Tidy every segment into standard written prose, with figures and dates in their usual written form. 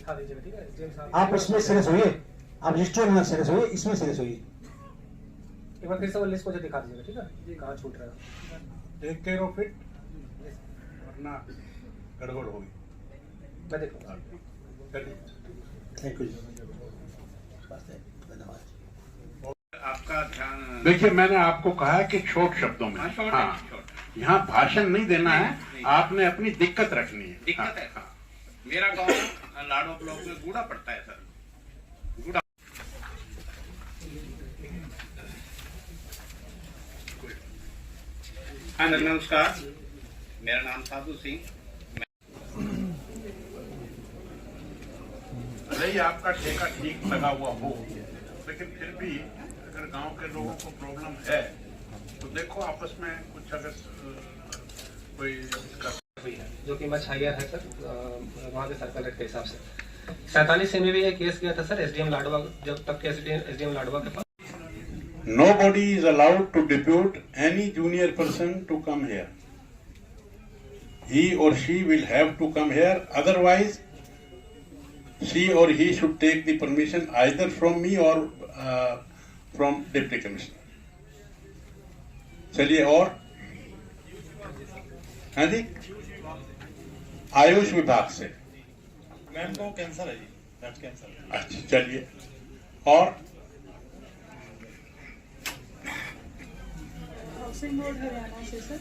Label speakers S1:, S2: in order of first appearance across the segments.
S1: दिखा दीजिएगा, ठीक है एसडीएम साहब।
S2: आप इसमें सीरियस होइए, आप रजिस्टर में सीरियस होइए, इसमें सीरियस होइए।
S1: एक बार फिर से वो लिस्ट मुझे दिखा दीजिएगा, ठीक है कहाँ छूट रहा है।
S3: टेक केयर ऑफ इट, वरना गड़बड़ होगी।
S1: मैं देखूँगा।
S2: Thank you.
S4: आपका ध्यान
S3: देखिए, मैंने आपको कहा है कि छोट शब्दों में, हाँ, यहाँ भाषण नहीं देना है, आपने अपनी दिक्कत रखनी है।
S4: दिक्कत है। हाँ, मेरा गांव लाडो ब्लॉक में गूड़ा पड़ता है सर। गूड़ा। हाँ नमस्कार, मेरा नाम साधु सिंह।
S3: भले ही आपका ठेका ठीक लगा हुआ हो, लेकिन फिर भी अगर गांव के लोगों को प्रॉब्लम है तो देखो आपस में कुछ अगर कोई
S1: जो कि मच हायर है सर, वहाँ के सर्कल रेट के हिसाब से 47 में भी एक केस गया था सर एसडीएम लाडवा, जब तक एसडीएम लाडवा के पास।
S3: Nobody is allowed to depute any junior person to come here. He or she will have to come here, otherwise she or he should take the permission either from me or from Deputy Commissioner. चलिए, और हाँ जी, आयुष विभाग से
S5: ma'am को cancer है जी, breast cancer.
S3: अच्छा, चलिए, और
S6: हाउसिंग बोर्ड हरियाणा से सर।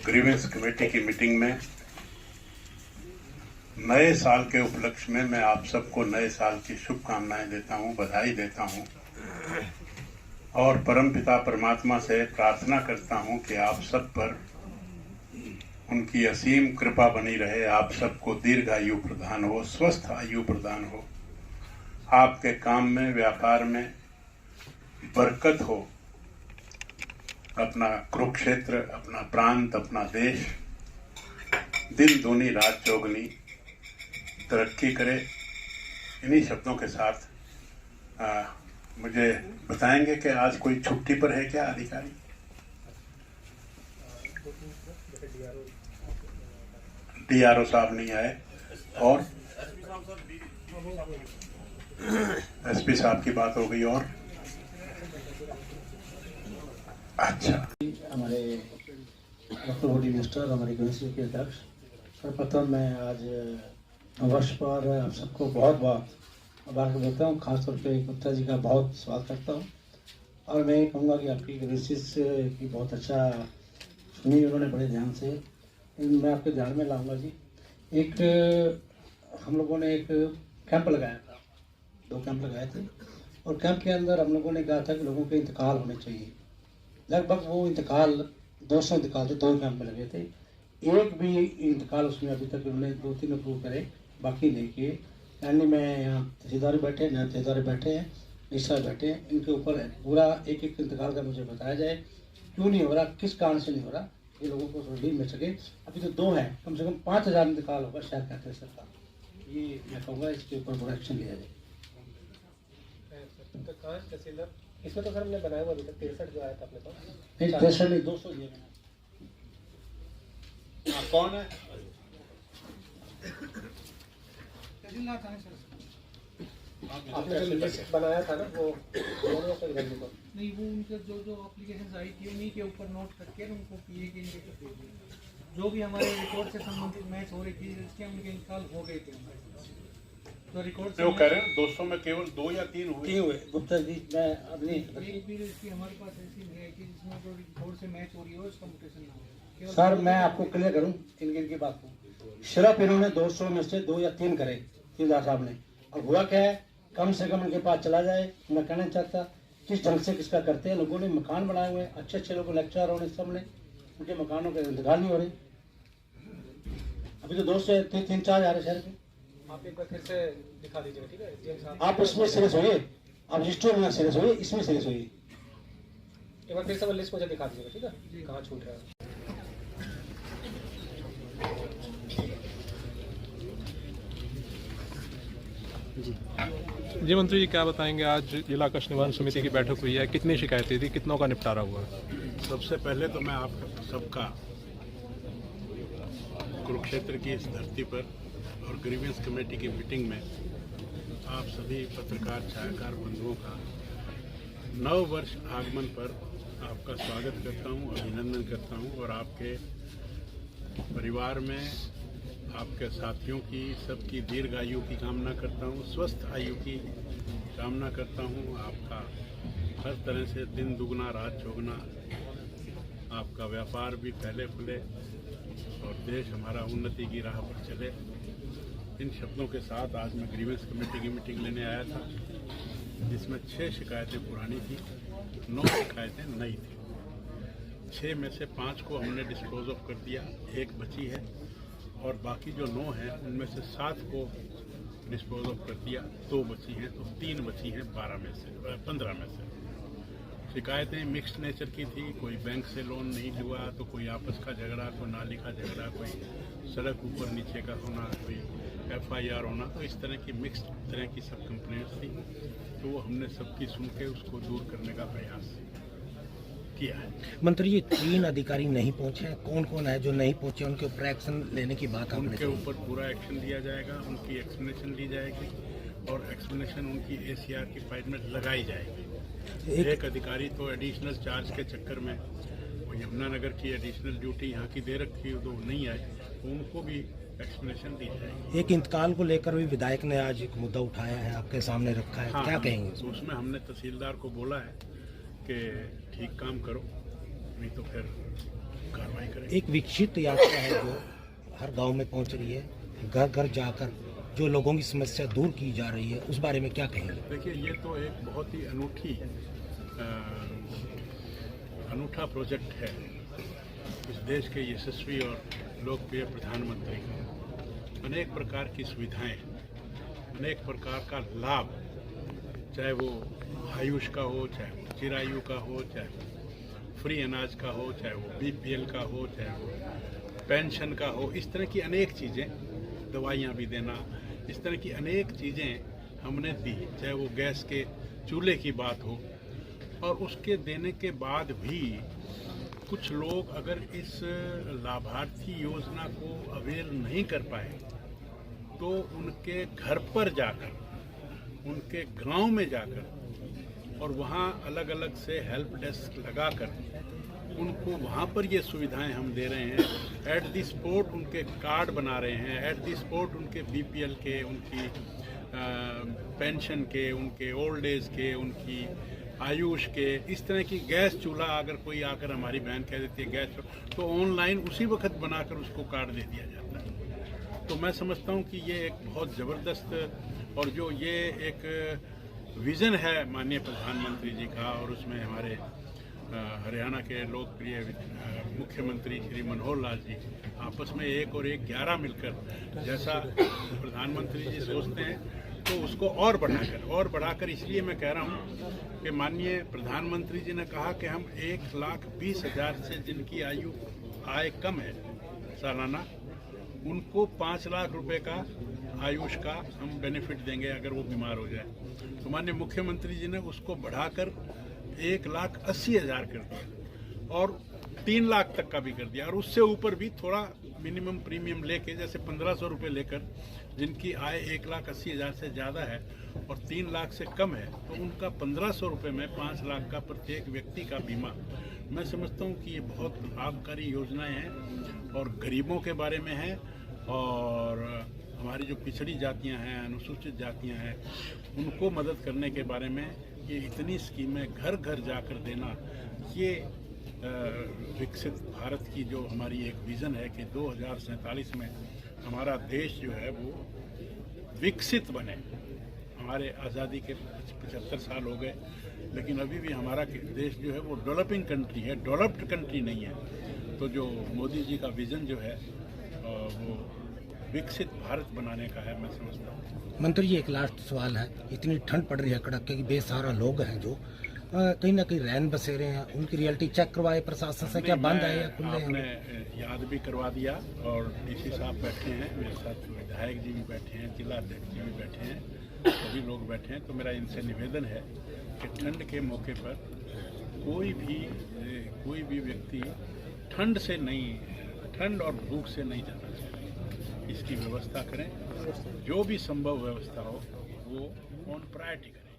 S3: ग्रीवेंस कमेटी की मीटिंग में नए साल के उपलक्ष्य में मैं आप सबको नए साल की शुभकामनाएं देता हूं, बधाई देता हूं, और परमपिता परमात्मा से प्रार्थना करता हूं कि आप सब पर उनकी असीम कृपा बनी रहे, आप सबको दीर्घ आयु प्रदान हो, स्वस्थ आयु प्रदान हो, आपके काम में, व्यापार में बरकत हो, अपना कुरुक्षेत्र, अपना प्रांत, अपना देश दिन दूनी रात चौगनी तरक्की करे। इन्हीं शब्दों के साथ मुझे बताएंगे कि आज कोई छुट्टी पर है क्या अधिकारी? डीआरओ साहब नहीं आए, और एसपी साहब की बात हो गई, और अच्छा,
S2: हमारे डॉक्टर बॉडी मिनिस्टर, हमारे यूनिवर्सिटी के अध्यक्ष, सर्वप्रथम मैं आज वर्ष पर आप सबको बहुत बहुत मुबारक देता हूँ। खासतौर पे गुप्ता जी का बहुत स्वागत करता हूँ, और मैं ये कहूँगा कि आपकी यूनिवर्सिटी की बहुत अच्छा सुनी उन्होंने बड़े ध्यान से। मैं आपके ध्यान में लाऊंगा जी, एक हम लोगों ने एक कैंप लगाया था, 2 कैंप लगाए थे, और कैंप के अंदर हम लोगों ने कहा था कि लोगों के इंतकाल होने चाहिए। लगभग वो इंतकाल 200 इंतकाल थे, 2 कैंप में लगे थे, एक भी इंतकाल उसमें अभी तक उन्होंने 2-3 अप्रूव करे, बाकी नहीं किए। यानी मैं यहाँ तहसीलदार बैठे हैं, नायब तहसीलदार बैठे हैं, रजिस्ट्रार बैठे हैं, इनके ऊपर पूरा एक एक इंतकाल का मुझे बताया जाए, क्यों नहीं हो रहा, किस कारण से नहीं हो रहा, ये लोगों को रिलीफ मिल सके। अभी तो 2 हैं, कम से कम 5000 इंतकाल होगा शायद, कहते हैं सरकार। ये मैं कहूँगा इसके ऊपर बड़ा एक्शन लिया जाए।
S1: इसमें तो सर हमने बनाया हुआ अभी तक 63 जो आया था अपने पास।
S2: नहीं 63 नहीं, 200 दिए मैंने।
S3: कौन है?
S1: आपने जो लिस्ट बनाया था ना, वो दोनों को इधर लिखो।
S7: नहीं, वो उनके जो एप्लीकेशन आई थी उन्हीं के ऊपर नोट करके उनको पीए के इनके दे दिए। जो भी हमारे रिकॉर्ड से संबंधित मैच हो रही थी, इसके उनके इंतकाल हो गए थे तो रिकॉर्ड से।
S3: वो कह रहे हैं 200 में केवल 2 या 3 हुए।
S2: 3 हुए गुप्ता जी, मैं अपनी
S7: एक भी इसकी हमारे पास ऐसी है कि जिसमें जो रिकॉर्ड से मैच हो रही हो उसका म्यूटेशन ना हो।
S2: सर मैं आपको क्लियर करूं इनकी बात को, सिर्फ इन्होंने 200 में से 2 या 3 करे तहसीलदार साहब ने, और हुआ क्या है, कम से कम इनके पास चला जाए। मैं कहना चाहता किस ढंग से किसका करते हैं, लोगों ने मकान बनाए हुए, अच्छे अच्छे लोगों लेक्चर होने, सब ने उनके मकानों के इंतकाल नहीं हो रहे। अभी तो 2 से 3-4 जा रहे शहर के।
S1: आप एक बार फिर से दिखा दीजिएगा, ठीक है एसडीएम साहब।
S2: आप इसमें सीरियस होइए, आप रजिस्टर में सीरियस होइए, इसमें सीरियस होइए।
S1: एक बार फिर से वो लिस्ट मुझे दिखा दीजिएगा, ठीक है कहाँ छूट रहा है।
S8: जी मंत्री जी, क्या बताएंगे, आज जिला कष्ट निवारण समिति की बैठक हुई है, कितनी शिकायतें थी, कितनों का निपटारा हुआ?
S3: सबसे पहले तो मैं आप सबका कुरुक्षेत्र की इस धरती पर और ग्रीवेंस कमेटी की मीटिंग में आप सभी पत्रकार छायाकार बंधुओं का नव वर्ष आगमन पर आपका स्वागत करता हूं, अभिनंदन करता हूं और आपके परिवार में आपके साथियों की सबकी दीर्घ आयु की कामना करता हूं, स्वस्थ आयु की कामना करता हूं। आपका हर तरह से दिन दुगना रात चौगुना, आपका व्यापार भी फैले फूले और देश हमारा उन्नति की राह पर चले। इन शब्दों के साथ आज मैं ग्रीवेंस कमेटी की मीटिंग लेने आया था, जिसमें 6 शिकायतें पुरानी थी, 9 शिकायतें नई थी। 6 में से 5 को हमने डिस्पोज ऑफ कर दिया, 1 बची है और बाकी जो 9 हैं उनमें से 7 को डिस्पोज ऑफ कर दिया, 2 बची हैं, तो 3 बची हैं 15 में से। शिकायतें मिक्स्ड नेचर की थी, कोई बैंक से लोन नहीं हुआ तो कोई आपस का झगड़ा, कोई नाली का झगड़ा, कोई सड़क ऊपर नीचे का होना, कोई FIR होना, तो इस तरह की मिक्स्ड तरह की सब कंप्लेंट्स थी। तो वो हमने सबकी सुन के उसको दूर करने का प्रयास किया है।
S9: मंत्री जी, 3 अधिकारी नहीं पहुंचे, कौन कौन है जो नहीं पहुंचे, उनके ऊपर एक्शन लेने की बात आपने
S3: उनके ऊपर पूरा एक्शन लिया जाएगा, उनकी एक्सप्लेनेशन ली जाएगी और एक्सप्लेनेशन उनकी ACR की फाइल में लगाई जाएगी। एक अधिकारी तो एडिशनल चार्ज के चक्कर में वो यमुनानगर की एडिशनल ड्यूटी यहाँ की दे रखी, तो नहीं आए, तो उनको भी एक्सप्लेनेशन दी जाएगी।
S9: एक इंतकाल को लेकर भी विधायक ने आज एक मुद्दा उठाया है, आपके सामने रखा है, क्या कहेंगे?
S3: तो उसमें हमने तहसीलदार को बोला है कि ठीक काम करो, नहीं तो फिर कार्रवाई करेंगे।
S9: एक विकसित यात्रा है जो हर गाँव में पहुँच रही है, घर घर जाकर जो लोगों की समस्या दूर की जा रही है, उस बारे में क्या कहेंगे?
S3: देखिए, ये तो एक बहुत ही अनूठा प्रोजेक्ट है इस देश के यशस्वी और लोकप्रिय प्रधानमंत्री का। अनेक प्रकार की सुविधाएं, अनेक प्रकार का लाभ, चाहे वो आयुष का हो, चाहे वो चिरायु का हो, चाहे वो फ्री अनाज का हो, चाहे वो BPL का हो, चाहे वो पेंशन का हो, इस तरह की अनेक चीज़ें, दवाइयाँ भी देना, इस तरह की अनेक चीज़ें हमने दी। चाहे वो गैस के चूल्हे की बात हो, और उसके देने के बाद भी कुछ लोग अगर इस लाभार्थी योजना को अवेल नहीं कर पाए तो उनके घर पर जाकर, उनके गांव में जाकर और वहाँ अलग अलग से हेल्प डेस्क लगाकर उनको वहाँ पर ये सुविधाएं हम दे रहे हैं। एट दी स्पॉट उनके कार्ड बना रहे हैं, एट दी स्पॉट उनके BPL के, उनकी पेंशन के, उनके ओल्ड एज के, उनकी आयुष के, इस तरह की गैस चूल्हा अगर कोई आकर हमारी बहन कह देती है गैस, तो ऑनलाइन उसी वक्त बनाकर उसको कार्ड दे दिया जाता है। तो मैं समझता हूँ कि ये एक बहुत ज़बरदस्त और जो ये एक विज़न है माननीय प्रधानमंत्री जी का, और उसमें हमारे हरियाणा के लोकप्रिय मुख्यमंत्री श्री मनोहर लाल जी आपस में 1 और 1 11 मिलकर जैसा प्रधानमंत्री जी सोचते हैं तो उसको और बढ़ाकर इसलिए मैं कह रहा हूँ कि माननीय प्रधानमंत्री जी ने कहा कि हम 1,20,000 से जिनकी आय कम है सालाना, उनको 5 लाख रुपए का आयुष का हम बेनिफिट देंगे अगर वो बीमार हो जाए। तो माननीय मुख्यमंत्री जी ने उसको बढ़ाकर 1,80,000 कर दिया और 3 लाख तक का भी कर दिया, और उससे ऊपर भी थोड़ा मिनिमम प्रीमियम लेके, जैसे 1,500 रुपये लेकर जिनकी आय 1,80,000 से ज़्यादा है और 3 लाख से कम है, तो उनका 1,500 रुपये में 5 लाख का प्रत्येक व्यक्ति का बीमा। मैं समझता हूँ कि ये बहुत लाभकारी योजनाएं हैं और गरीबों के बारे में है, और हमारी जो पिछड़ी जातियाँ हैं, अनुसूचित जातियाँ हैं, उनको मदद करने के बारे में ये इतनी स्कीमें घर घर जाकर देना, ये विकसित भारत की जो हमारी एक विज़न है कि 2047 में हमारा देश जो है वो विकसित बने। हमारे आज़ादी के 75 साल हो गए, लेकिन अभी भी हमारा देश जो है वो डेवलपिंग कंट्री है, डेवलप्ड कंट्री नहीं है। तो जो मोदी जी का विज़न जो है वो विकसित भारत बनाने का है, मैं समझता हूँ।
S9: मंत्री जी, एक लास्ट सवाल है, इतनी ठंड पड़ रही है, कड़ाके की बेसहारा लोग हैं जो कहीं ना कहीं रैन बसेरे हैं, उनकी रियलिटी चेक करवाए प्रशासन से, क्या बंद है या खुले हैं?
S3: आपने याद भी करवा दिया, और DC साहब बैठे हैं मेरे साथ, विधायक जी भी बैठे हैं, जिला अध्यक्ष जी भी बैठे हैं, सभी लोग बैठे हैं। तो मेरा इनसे निवेदन है कि ठंड के मौके पर कोई भी व्यक्ति ठंड और भूख से नहीं जाना चाहिए।
S10: इसकी व्यवस्था करें, जो भी संभव व्यवस्था हो वो ऑन प्रायोरिटी करें।